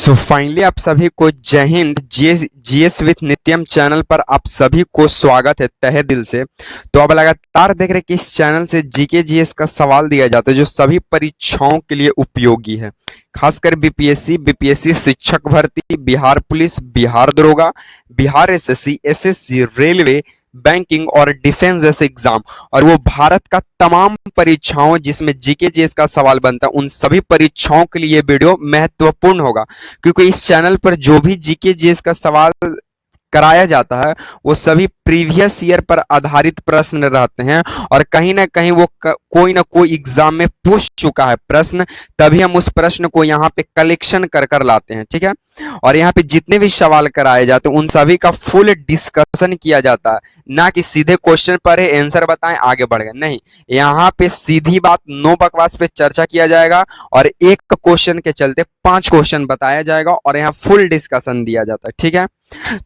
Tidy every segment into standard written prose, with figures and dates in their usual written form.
So finally आप सभी को जय हिंद। जीएस विथ नित्यम चैनल पर आप सभी को स्वागत है तहे दिल से। तो अब लगातार देख रहे हैं कि इस चैनल से जीके जीएस का सवाल दिया जाता है जो सभी परीक्षाओं के लिए उपयोगी है, खासकर बीपीएससी शिक्षक भर्ती, बिहार पुलिस, बिहार दरोगा, Bihar SSC, SSC, railway, banking और डिफेंस जैसे एग्जाम और वो भारत का तमाम परीक्षाओं जिसमें जीके जीएस का सवाल बनता है, उन सभी परीक्षाओं के लिए वीडियो महत्वपूर्ण होगा। क्योंकि इस चैनल पर जो भी जीके जीएस का सवाल कराया जाता है वो सभी प्रीवियस ईयर पर आधारित प्रश्न रहते हैं और कहीं ना कहीं वो कोई ना कोई एग्जाम में पूछ चुका है प्रश्न, तभी हम उस प्रश्न को यहाँ पे कलेक्शन कर कर लाते हैं। ठीक है, और यहाँ पे जितने भी सवाल कराए जाते हैं उन सभी का फुल डिस्कशन किया जाता है, ना कि सीधे क्वेश्चन पर है आंसर बताएं आगे बढ़ गए, नहीं। यहाँ पे सीधी बात नो बकवास पे चर्चा किया जाएगा और एक क्वेश्चन के चलते 5 क्वेश्चन बताया जाएगा और यहाँ फुल डिस्कशन दिया जाता है। ठीक है,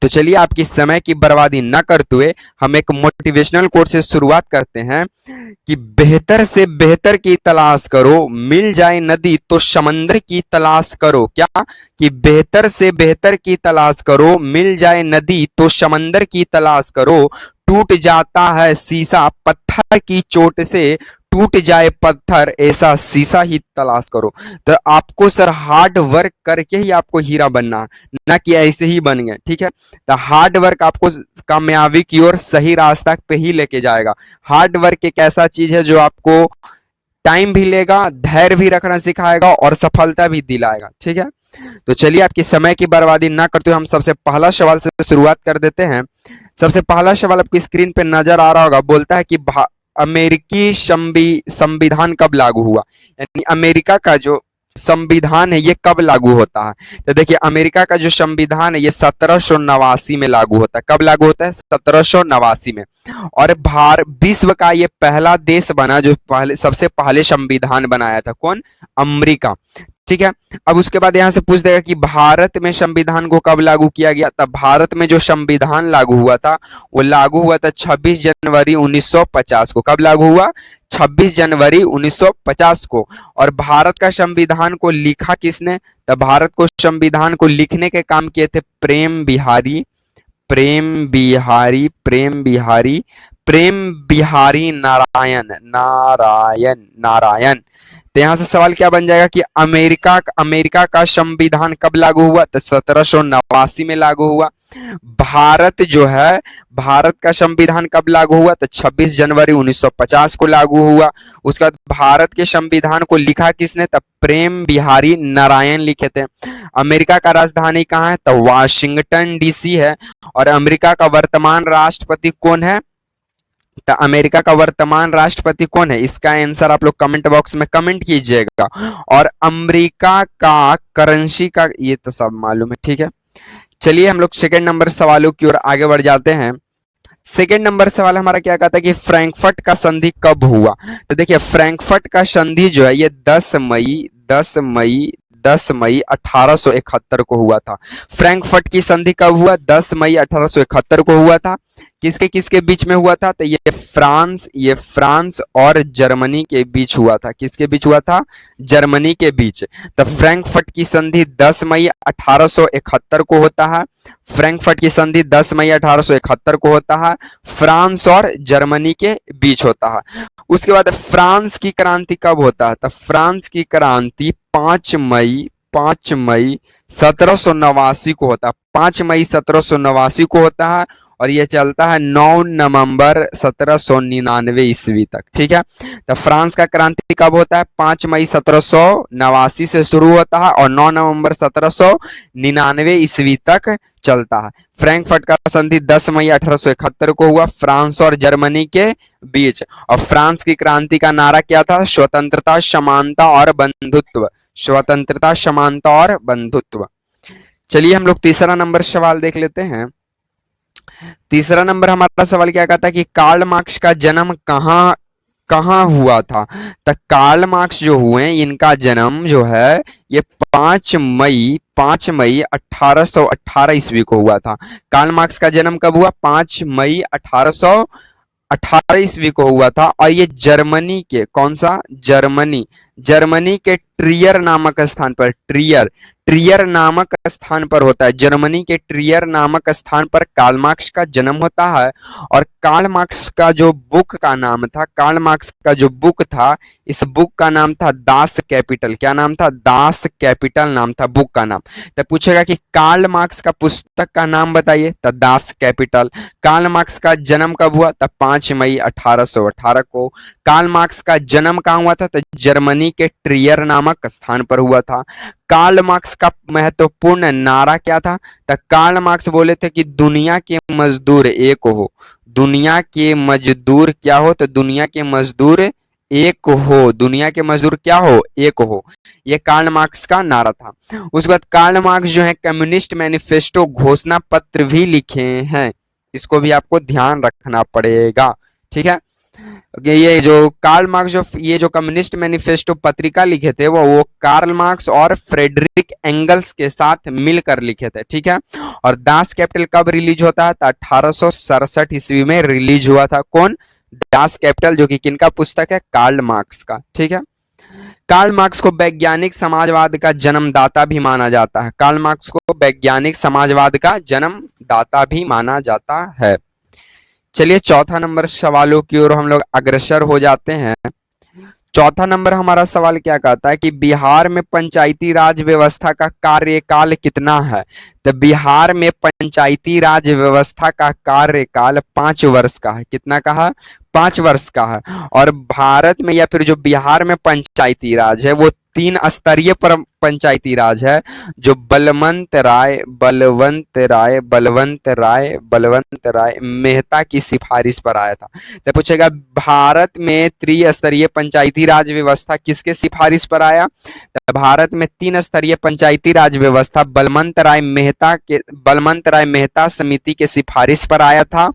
तो चलिए आपकी समय की बर्बादी न करते हुए हम एक मोटिवेशनल कोट से शुरुआत करते हैं कि बेहतर से बेहतर की तलाश करो, मिल जाए नदी तो समंदर की तलाश करो। क्या कि बेहतर से बेहतर की तलाश करो, मिल जाए नदी तो समंदर की तलाश करो। टूट जाता है शीशा पत्थर की चोट से, टूट जाए पत्थर ऐसा शीशा ही तलाश करो। तो आपको सर हार्ड वर्क करके ही आपको हीरा बनना है, ना कि ऐसे ही बन गए। ठीक है, तो हार्ड वर्क आपको कामयाबी की ओर सही रास्ता पे ही लेके जाएगा। हार्ड वर्क एक ऐसा चीज है जो आपको टाइम भी लेगा, धैर्य भी रखना सिखाएगा और सफलता भी दिलाएगा। ठीक है, तो चलिए आपकी समय की बर्बादी ना करते हुए हम सबसे पहला सवाल से शुरुआत कर देते हैं। सबसे पहला सवाल आपकी स्क्रीन पे नजर आ रहा होगा, बोलता है कि अमेरिकी संविधान कब लागू हुआ, यानी अमेरिका का जो संविधान है ये कब लागू होता है। तो देखिए अमेरिका का जो संविधान है ये 1789 में लागू होता है। कब लागू होता है? 1789 में। और विश्व का ये पहला देश बना जो सबसे पहले संविधान बनाया था। कौन? अमेरिका। ठीक है, अब उसके बाद यहां से पूछ देगा कि भारत में संविधान को कब लागू किया गया। तब भारत में जो संविधान लागू हुआ था वो लागू हुआ था 26 जनवरी 1950 को। कब लागू हुआ? 26 जनवरी 1950 को। और भारत का संविधान को लिखा किसने? तब भारत को संविधान को लिखने के काम किए थे प्रेम बिहारी नारायण। तो यहां से सवाल क्या बन जाएगा कि अमेरिका का संविधान कब लागू हुआ? तो 1789 में लागू हुआ। भारत जो है, भारत का संविधान कब लागू हुआ? तो 26 जनवरी 1950 को लागू हुआ। उसके बाद भारत के संविधान को लिखा किसने? तब प्रेम बिहारी नारायण लिखे थे। अमेरिका का राजधानी कहाँ है? तो वाशिंगटन डीसी है। और अमेरिका का वर्तमान राष्ट्रपति कौन है? तो अमेरिका का वर्तमान राष्ट्रपति कौन है? इसका आंसर आप लोग कमेंट बॉक्स में कमेंट कीजिएगा। और अमेरिका का करेंसी का ये तो सब मालूम है। ठीक है, चलिए हम लोग सेकंड नंबर सवालों की ओर आगे बढ़ जाते हैं। सेकंड नंबर सवाल हमारा क्या कहता है कि फ्रैंकफर्ट का संधि कब हुआ। तो देखिए फ्रैंकफर्ट का संधि जो है ये 10 मई 1871 को हुआ था। फ्रैंकफर्ट की संधि कब हुआ? 10 मई 1871 को हुआ था। किसके किसके बीच में हुआ था? तो ये फ्रांस और जर्मनी के बीच हुआ था। किसके बीच हुआ था? जर्मनी के बीच। तो फ्रैंकफर्ट की संधि 10 मई 1871 को होता है। फ्रैंकफर्ट की संधि 10 मई 1871 को होता है, फ्रांस और जर्मनी के बीच होता है। उसके बाद फ्रांस की क्रांति कब होता है? तो फ्रांस की क्रांति 5 मई 1789 को होता है। 5 मई 1789 को होता है और यह चलता है 9 नवंबर 1799 ईस्वी तक। ठीक है, तो फ्रांस का क्रांति कब होता है? 5 मई 1789 से शुरू होता है और 9 नवंबर 1799 ईस्वी तक चलता है। फ्रैंकफर्ट का संधि 10 मई 1871 को हुआ, फ्रांस और जर्मनी के बीच। और फ्रांस की क्रांति का नारा क्या था? स्वतंत्रता, समानता और बंधुत्व। स्वतंत्रता, समानता और बंधुत्व। चलिए हम लोग तीसरा नंबर सवाल देख लेते हैं। तीसरा नंबर हमारा सवाल क्या कहता है कि कार्ल मार्क्स का जन्म कहाँ हुआ था। तो कार्ल मार्क्स जो हुए इनका जन्म जो है ये 5 मई 1818 ईस्वी को हुआ था। कार्ल मार्क्स का जन्म कब हुआ? 5 मई 1818 ईस्वी को हुआ था। और ये जर्मनी के, कौन सा? जर्मनी के ट्रियर नामक स्थान पर, ट्रियर ट्रियर नामक स्थान पर होता है। जर्मनी के ट्रियर नामक स्थान पर कार्ल मार्क्स का जन्म होता है। और कार्ल मार्क्स का जो बुक का नाम था, कार्ल मार्क्स का जो बुक था, इस बुक का नाम था दास कैपिटल। क्या नाम था? दास कैपिटल नाम था बुक का नाम। तो पूछेगा कि कार्ल मार्क्स का पुस्तक का नाम बताइए, तो दास कैपिटल। कार्ल मार्क्स का जन्म कब हुआ? तब 5 मई 1818 को। कार्ल मार्क्स का जन्म कहाँ हुआ था? तो जर्मनी के ट्रियर नामक स्थान पर हुआ था। कार्ल मार्क्स का महत्वपूर्ण नारा क्या था? तो कार्ल मार्क्स बोले थे कि दुनिया के मजदूर एक हो, दुनिया के मजदूर क्या हो? तो दुनिया के मजदूर एक हो, दुनिया के मजदूर क्या हो? एक हो। ये कार्ल मार्क्स का नारा था। उसके बाद कार्ल मार्क्स जो है कम्युनिस्ट मैनिफेस्टो घोषणा पत्र भी लिखे हैं, इसको भी आपको ध्यान रखना पड़ेगा, ठीक है। ये जो कार्ल मार्क्स ये जो कम्युनिस्ट मैनिफेस्टो पत्रिका लिखे थे वो कार्ल मार्क्स और फ्रेडरिक एंगल्स के साथ मिलकर लिखे थे, ठीक है। और दास कैपिटल कब रिलीज होता है? तो 1867 ईस्वी में रिलीज हुआ था। कौन? दास कैपिटल, जो कि किनका पुस्तक है? कार्ल मार्क्स का, ठीक है। कार्ल मार्क्स को वैज्ञानिक समाजवाद का जन्मदाता भी माना जाता है। कार्ल मार्क्स को वैज्ञानिक समाजवाद का जन्मदाता भी माना जाता है। चलिए चौथा नंबर सवालों की ओर हम लोग अग्रसर हो जाते हैं। चौथा नंबर हमारा सवाल क्या कहता है कि बिहार में पंचायती राज व्यवस्था का कार्यकाल कितना है? तो बिहार में पंचायती राज व्यवस्था का कार्यकाल 5 वर्ष का है। कितना का है? 5 वर्ष का है। और भारत में या फिर जो बिहार में पंचायती राज है वो 3 स्तरीय पंचायती राज है, जो बलवंत राय मेहता की सिफारिश पर आया था। तो पूछेगा भारत में त्रिस्तरीय पंचायती राज व्यवस्था किसके सिफारिश पर आया? तो भारत में 3 स्तरीय पंचायती राज व्यवस्था बलवंत राय मेहता समिति के सिफारिश पर आया था।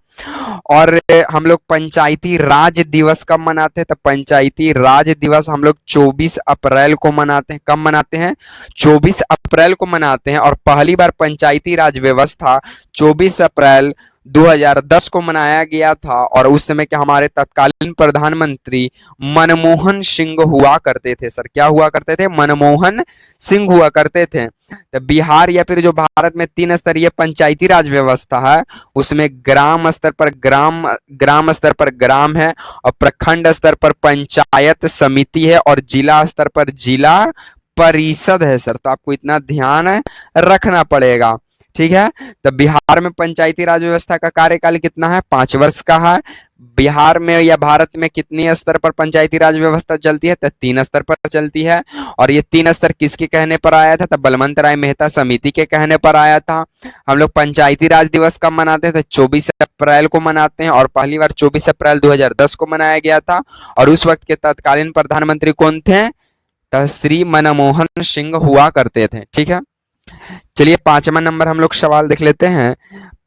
और हम लोग पंचायती राज दिवस कब मनाते हैं? तो पंचायती राज दिवस हम लोग 24 अप्रैल को मनाते हैं। कब मनाते हैं? 24 अप्रैल को मनाते हैं। और पहली बार पंचायती राज व्यवस्था 24 अप्रैल 2010 को मनाया गया था। और उस समय के हमारे तत्कालीन प्रधानमंत्री मनमोहन सिंह हुआ करते थे। सर क्या हुआ करते थे? मनमोहन सिंह हुआ करते थे। तो बिहार या फिर जो भारत में 3 स्तरीय पंचायती राज व्यवस्था है उसमें ग्राम स्तर पर ग्राम है, और प्रखंड स्तर पर पंचायत समिति है, और जिला स्तर पर जिला परिषद है। सर तो आपको इतना ध्यान रखना पड़ेगा, ठीक है। तो बिहार में पंचायती राज व्यवस्था का कार्यकाल कितना है? 5 वर्ष का है। बिहार में या भारत में कितनी स्तर पर पंचायती राज व्यवस्था चलती है? तो 3 स्तर पर चलती है। और ये 3 स्तर किसके कहने पर आया था? तो बलवंत राय मेहता समिति के कहने पर आया था। हम लोग पंचायती राज दिवस कब मनाते हैं? तो 24 अप्रैल को मनाते हैं। और पहली बार 24 अप्रैल 2010 को मनाया गया था। और उस वक्त के तत्कालीन प्रधानमंत्री कौन थे? तो श्री मनमोहन सिंह हुआ करते थे, ठीक है। चलिए 5वां नंबर हम लोग सवाल देख लेते हैं।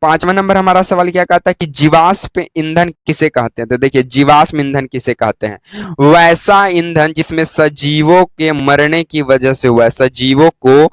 5वां नंबर हमारा सवाल क्या कहता है कि जीवाश्म ईंधन किसे कहते हैं? तो देखिए जीवाश्म ईंधन किसे कहते हैं? वैसा ईंधन जिसमें सजीवों के मरने की वजह से हुआ है। सजीवों को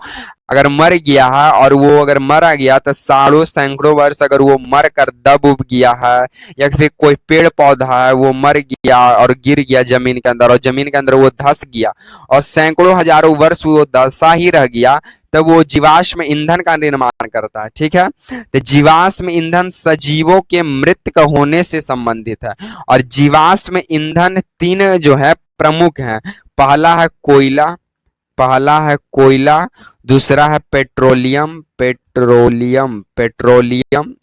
अगर मर गया है और वो अगर मरा गया तो सालों सैकड़ों वर्ष अगर वो मर कर दब उब गया है, या फिर कोई पेड़ पौधा है वो मर गया और गिर गया जमीन के अंदर, और जमीन के अंदर वो धंस गया और सैकड़ों हजारों वर्ष वो धंसा ही रह गया, तब वो जीवाश्म ईंधन का निर्माण करता है, ठीक है। तो जीवाश्म ईंधन सजीवों के मृत का होने से संबंधित है। और जीवाश्म ईंधन 3 जो है प्रमुख हैं। पहला है कोयला, दूसरा है पेट्रोलियम,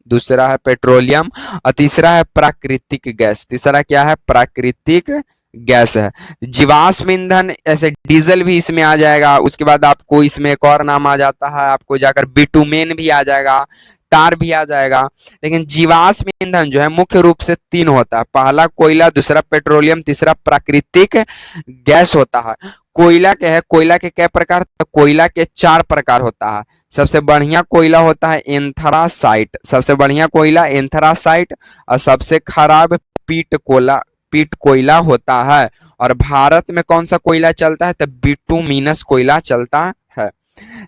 दूसरा है पेट्रोलियम, और तीसरा है प्राकृतिक गैस। तीसरा क्या है? प्राकृतिक गैस है। जीवाश्म ईंधन ऐसे डीजल भी इसमें आ जाएगा। उसके बाद आपको इसमें एक और नाम आ जाता है, आपको जाकर बिटुमेन भी आ जाएगा, टार भी आ जाएगा। लेकिन जीवाश्म ईंधन जो है मुख्य रूप से 3 होता है। पहला कोयला, दूसरा पेट्रोलियम, तीसरा प्राकृतिक गैस होता है। कोयला के कई प्रकार? तो कोयला के 4 प्रकार होता है। सबसे बढ़िया कोयला होता है एंथ्रासाइट, और सबसे खराब पीट कोयला होता है। और भारत में कौन सा कोयला चलता है? तो बिटुमिनस कोयला चलता है।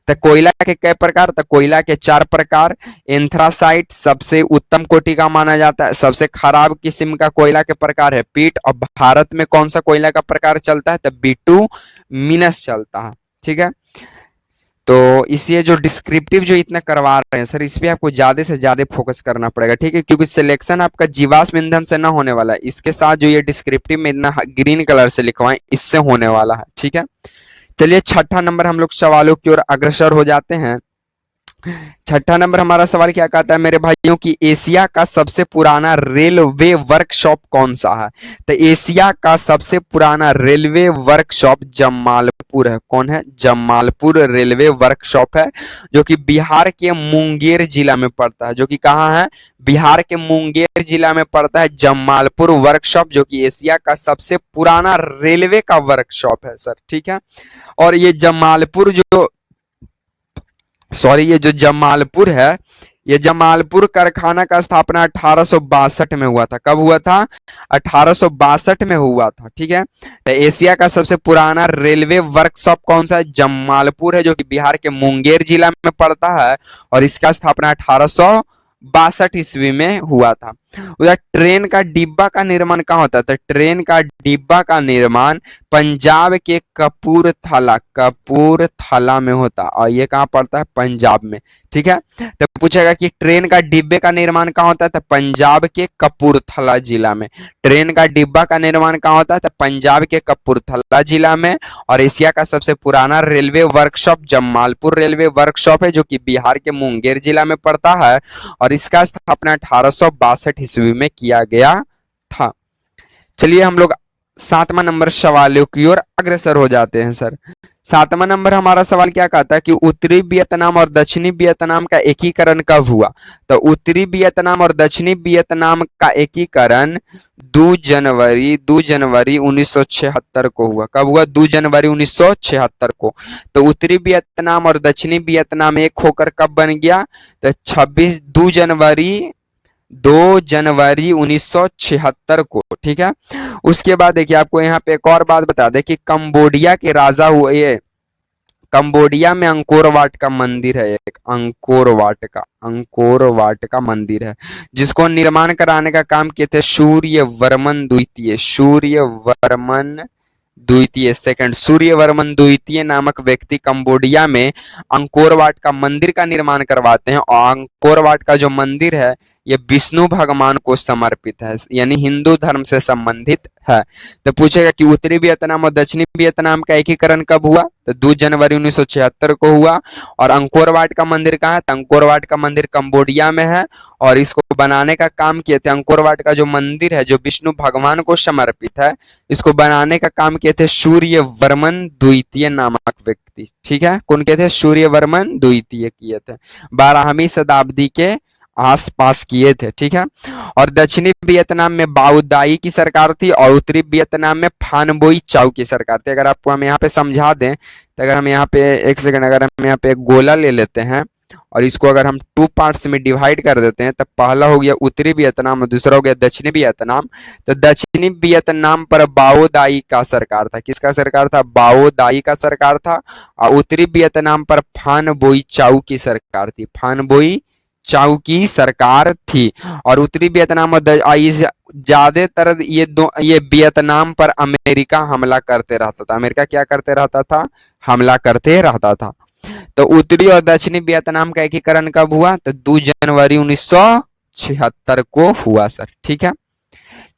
तो कोयला के कई प्रकार, तो कोयला के 4 प्रकार। एंथ्रासाइट सबसे उत्तम कोटि का माना जाता है, सबसे खराब किस्म का कोयला के प्रकार है पीट। और भारत में कौन सा कोयला का प्रकार चलता है, तो बिटुमिनस चलता है। ठीक है, तो इसे जो डिस्क्रिप्टिव जो इतना करवा रहे हैं सर, इस पे आपको ज्यादा से ज्यादा फोकस करना पड़ेगा। ठीक है, क्योंकि सिलेक्शन आपका जीवाश्म ईंधन से ना होने वाला है, इसके साथ जो ये डिस्क्रिप्टिव में इतना ग्रीन कलर से लिखवाएं, इससे होने वाला है। ठीक है, चलिए छठा नंबर हम लोग सवालों की ओर अग्रसर हो जाते हैं। छठा नंबर हमारा सवाल क्या कहता है मेरे भाइयों की, एशिया का सबसे पुराना रेलवे वर्कशॉप कौन सा है। तो एशिया का सबसे पुराना रेलवे वर्कशॉप जमालपुर है। कौन है, जमालपुर रेलवे वर्कशॉप है, जो कि बिहार के मुंगेर जिला में पड़ता है। जो कि कहाँ है, बिहार के मुंगेर जिला में पड़ता है जमालपुर वर्कशॉप, जो कि एशिया का सबसे पुराना रेलवे का वर्कशॉप है सर। ठीक है, और ये जमालपुर ये जो जमालपुर है, ये जमालपुर कारखाना का स्थापना 1862 में हुआ था। कब हुआ था, 1862 में हुआ था। ठीक है, तो एशिया का सबसे पुराना रेलवे वर्कशॉप कौन सा है, जमालपुर है, जो कि बिहार के मुंगेर जिला में पड़ता है, और इसका स्थापना 1862 ईस्वी में हुआ था। उधर ट्रेन का डिब्बा का निर्माण कहाँ होता है, तो ट्रेन का डिब्बा का निर्माण पंजाब के कपूरथला में होता है, और ये कहाँ पड़ता है, पंजाब में। ठीक है, तो पूछेगा कि ट्रेन का डिब्बे का निर्माण कहाँ होता है, तो पंजाब के कपूरथला जिला में। ट्रेन का डिब्बा का निर्माण कहाँ होता है, तो पंजाब के कपूरथला जिला में। और एशिया का सबसे पुराना railway workshop Jamalpur railway workshop है, जो कि बिहार के मुंगेर जिला में पड़ता है, और इसका स्थापना 1862 ईस्वी में किया गया था। चलिए हम लोग 7वां नंबर सवालों की ओर अग्रसर हो जाते हैं सर। 7वां नंबर हमारा सवाल क्या कहता है कि उत्तरी वियतनाम और दक्षिणी वियतनाम का एकीकरण कब हुआ। तो उत्तरी वियतनाम और दक्षिणी वियतनाम का एकीकरण 2 जनवरी 1976 को हुआ। कब हुआ, 2 जनवरी 1976 को। तो उत्तरी वियतनाम और दक्षिणी वियतनाम एक होकर कब बन गया, तो 2 जनवरी 1976 को। ठीक है, उसके बाद देखिए आपको यहाँ पे एक और बात बता दें कि कंबोडिया के राजा हुए, कंबोडिया में अंकोर वाट का मंदिर है, एक अंकोर वाट का मंदिर है, जिसको निर्माण कराने का काम किए थे सूर्यवर्मन द्वितीय नामक व्यक्ति कंबोडिया में अंकोर वाट का मंदिर का निर्माण करवाते हैं। और अंकोर वाट का जो मंदिर है ये विष्णु भगवान को समर्पित है, यानी हिंदू धर्म से संबंधित है। तो पूछेगा कि उत्तरी वियतनाम और दक्षिणी वियतनाम का एकीकरण कब हुआ, तो 2 जनवरी 1976 को हुआ। और अंकोर वाट का मंदिर कहाँ है, तो अंकोर वाट का मंदिर कंबोडिया में है, और इसको बनाने का काम किए थे, अंकोर वाट का जो मंदिर है जो विष्णु भगवान को समर्पित है, इसको बनाने का काम किए थे सूर्यवर्मन द्वितीय नामक व्यक्ति। ठीक है, कौन किए थे, सूर्यवर्मन द्वितीय किए थे, 12वीं शताब्दी के आसपास किए थे। ठीक है, और दक्षिणी वियतनाम में बाओ दाई की सरकार थी, और उत्तरी वियतनाम में फान बोई चाउ की सरकार थी। अगर आपको हम यहाँ पे समझा दें, तो अगर हम यहाँ पे एक सेकंड, अगर हम यहाँ पे एक गोला ले लेते हैं और इसको अगर हम 2 पार्ट्स में डिवाइड कर देते हैं, तो पहला हो गया उत्तरी वियतनाम और दूसरा हो गया दक्षिणी वियतनाम। तो दक्षिणी वियतनाम पर बाओ दाई का सरकार था, किसका सरकार था, बाओ दाई का सरकार था। और उत्तरी वियतनाम पर फान बोई चाउ की सरकार थी, फान बोई चाउ की सरकार थी। और उत्तरी वियतनाम और ज्यादातर ये वियतनाम पर अमेरिका हमला करते रहता था। अमेरिका क्या करते रहता था, हमला करते रहता था। तो उत्तरी और दक्षिणी वियतनाम का एकीकरण कब हुआ, तो 2 जनवरी 1976 को हुआ सर। ठीक है,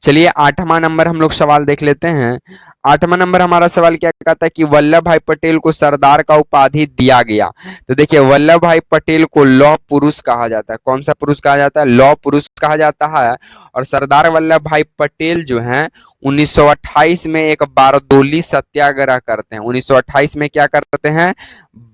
चलिए 8वां नंबर हम लोग सवाल देख लेते हैं। 8वां नंबर हमारा सवाल क्या कहता है कि वल्लभ भाई पटेल को सरदार का उपाधि दिया गया। तो देखिए वल्लभ भाई पटेल को लौह पुरुष कहा जाता है। कौन सा पुरुष कहा जाता है, लौह पुरुष कहा जाता है। और सरदार वल्लभ भाई पटेल जो हैं 1928 में एक बारदोली सत्याग्रह करते हैं। 1928 में क्या करते हैं,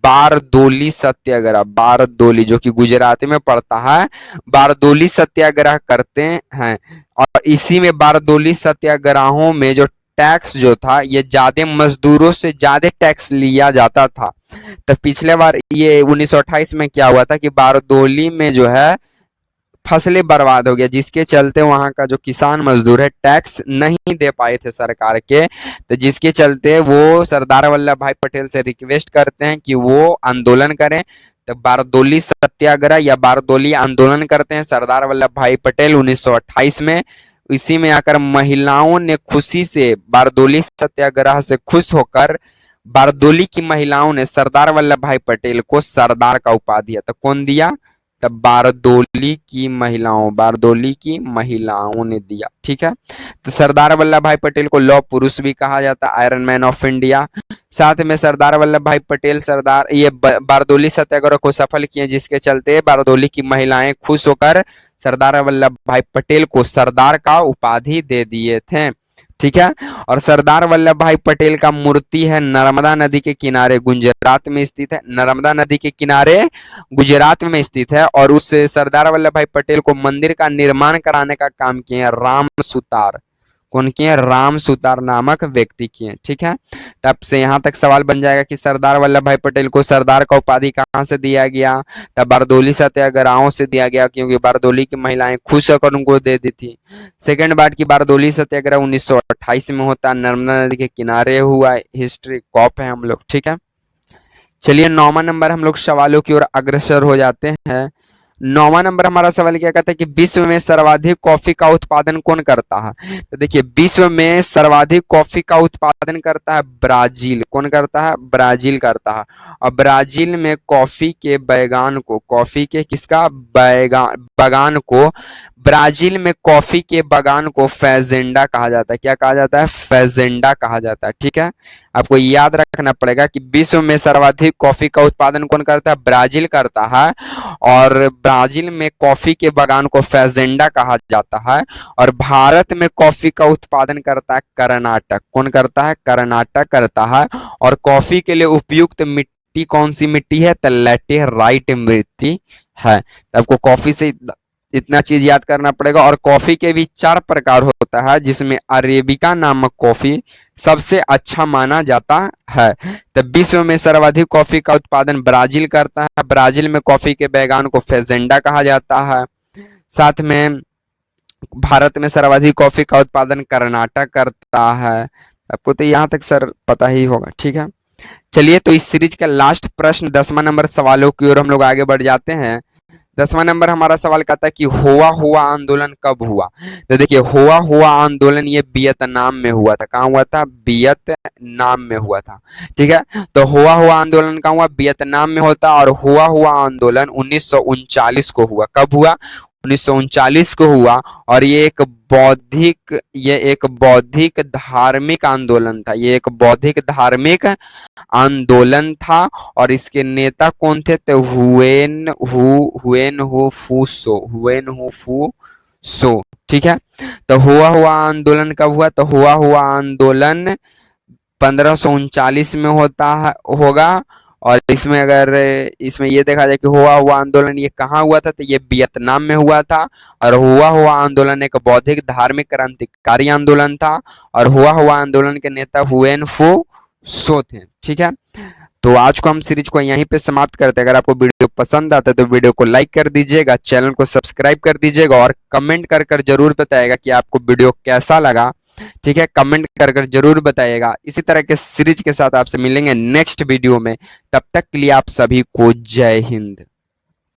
बारदोली सत्याग्रह, बारदोली जो कि गुजराती में पड़ता है, बारदोली सत्याग्रह करते हैं। और इसी में बारदोली सत्याग्रहों में जो टैक्स जो था, ये ज्यादा मजदूरों से ज्यादा टैक्स लिया जाता था। तो पिछले बार ये 1928 में क्या हुआ था कि बारदोली में जो है फसलें बर्बाद हो गया, जिसके चलते वहां का जो किसान मजदूर है टैक्स नहीं दे पाए थे सरकार के। तो जिसके चलते वो सरदार वल्लभ भाई पटेल से रिक्वेस्ट करते हैं कि वो आंदोलन करें। तो बारदोली सत्याग्रह या बारदोली आंदोलन करते हैं सरदार वल्लभ भाई पटेल 1928 में। इसी में आकर महिलाओं ने खुशी से बारदोली सत्याग्रह से खुश होकर बारदोली की महिलाओं ने सरदार वल्लभ भाई पटेल को सरदार का उपाधि दिया। तो कौन दिया? तब बारदोली की महिलाओं ने दिया। ठीक है, तो सरदार वल्लभ भाई पटेल को लौह पुरुष भी कहा जाता है, आयरन मैन ऑफ इंडिया। साथ में सरदार वल्लभ भाई पटेल ये बारदोली सत्याग्रह को सफल किए, जिसके चलते बारदोली की महिलाएं खुश होकर सरदार वल्लभ भाई पटेल को सरदार का उपाधि दे दिए थे। ठीक है, और सरदार वल्लभ भाई पटेल का मूर्ति है नर्मदा नदी के किनारे गुजरात में स्थित है। नर्मदा नदी के किनारे गुजरात में स्थित है। और उस सरदार वल्लभ भाई पटेल को मंदिर का निर्माण कराने का काम किए राम सुतार। कौन किए? राम सुतार नामक व्यक्ति किए। ठीक है, तब से यहां तक सवाल बन जाएगा कि सरदार वल्लभ भाई पटेल को सरदार का उपाधि कहां से दिया गया? तब बारदोली सत्याग्रहों से दिया गया, क्योंकि बारदोली की महिलाएं खुश होकर उनको दे दी थी। सेकंड बात की बारदोली सत्याग्रह 1928 में होता, नर्मदा नदी के किनारे हुआ। हिस्ट्री कॉप है हम लोग। ठीक है, चलिए 9वां नंबर हम लोग सवालों की ओर अग्रसर हो जाते हैं। 9वां नंबर हमारा सवाल क्या कहता है कि विश्व में सर्वाधिक कॉफी का उत्पादन कौन करता है? तो देखिए, विश्व में सर्वाधिक कॉफी का उत्पादन करता है ब्राजील। कौन करता है? ब्राजील करता है। और ब्राजील में कॉफी के बगान को ब्राजील में कॉफी के बगान को फैजेंडा कहा जाता है। क्या कहा जाता है? फैजेंडा कहा जाता है। ठीक है, आपको याद रखना पड़ेगा कि विश्व में सर्वाधिक कॉफी का उत्पादन कौन करता है? ब्राजील करता है। और ब्राजील में कॉफी के बगान को फैजेंडा कहा जाता है। और भारत में कॉफी का उत्पादन करता है कर्नाटक। कौन करता है? कर्नाटक करता है। और कॉफी के लिए उपयुक्त मिट्टी कौन सी मिट्टी है? तो लैटेराइट मिट्टी है। तो आपको कॉफी से इतना चीज याद करना पड़ेगा। और कॉफी के भी 4 प्रकार होता है, जिसमें अरेबिका नामक कॉफी सबसे अच्छा माना जाता है। तो विश्व में सर्वाधिक कॉफी का उत्पादन ब्राजील करता है। ब्राजील में कॉफी के बैगान को फैजेंडा कहा जाता है। साथ में भारत में सर्वाधिक कॉफी का उत्पादन कर्नाटक करता है। आपको तो यहाँ तक सर पता ही होगा। ठीक है, चलिए तो इस सीरीज का लास्ट प्रश्न 10वां नंबर सवालों की ओर हम लोग आगे बढ़ जाते हैं। 10वां नंबर हमारा सवाल कहता है कि हुआ हुआ आंदोलन कब हुआ? तो देखिए, हुआ हुआ आंदोलन ये वियतनाम में हुआ था। कहाँ हुआ था? वियतनाम में हुआ था। ठीक है, तो हुआ हुआ आंदोलन कहाँ हुआ? वियतनाम में होता। और हुआ हुआ आंदोलन 1939 को हुआ। कब हुआ? 1939 को हुआ। और ये एक बौद्धिक धार्मिक आंदोलन था। ये एक बौद्धिक धार्मिक आंदोलन था। और इसके नेता कौन थे? तो हुएन हू सो। ठीक है, तो हुआ हुआ आंदोलन कब हुआ? तो हुआ हुआ आंदोलन 1539 में होगा। और इसमें ये देखा जाए कि हुआ हुआ आंदोलन ये कहाँ हुआ था? तो ये वियतनाम में हुआ था। और हुआ हुआ आंदोलन एक बौद्धिक धार्मिक क्रांतिकारी आंदोलन था। और हुआ हुआ आंदोलन के नेता हुएन फू सो थे। ठीक है, तो आज को हम सीरीज को यहीं पे समाप्त करते हैं। अगर आपको वीडियो पसंद आता है तो वीडियो को लाइक कर दीजिएगा, चैनल को सब्सक्राइब कर दीजिएगा और कमेंट कर जरूर बताइएगा कि आपको वीडियो कैसा लगा। ठीक है, कमेंट कर जरूर बताइएगा। इसी तरह के सीरीज के साथ आपसे मिलेंगे नेक्स्ट वीडियो में। तब तक के लिए आप सभी को जय हिंद।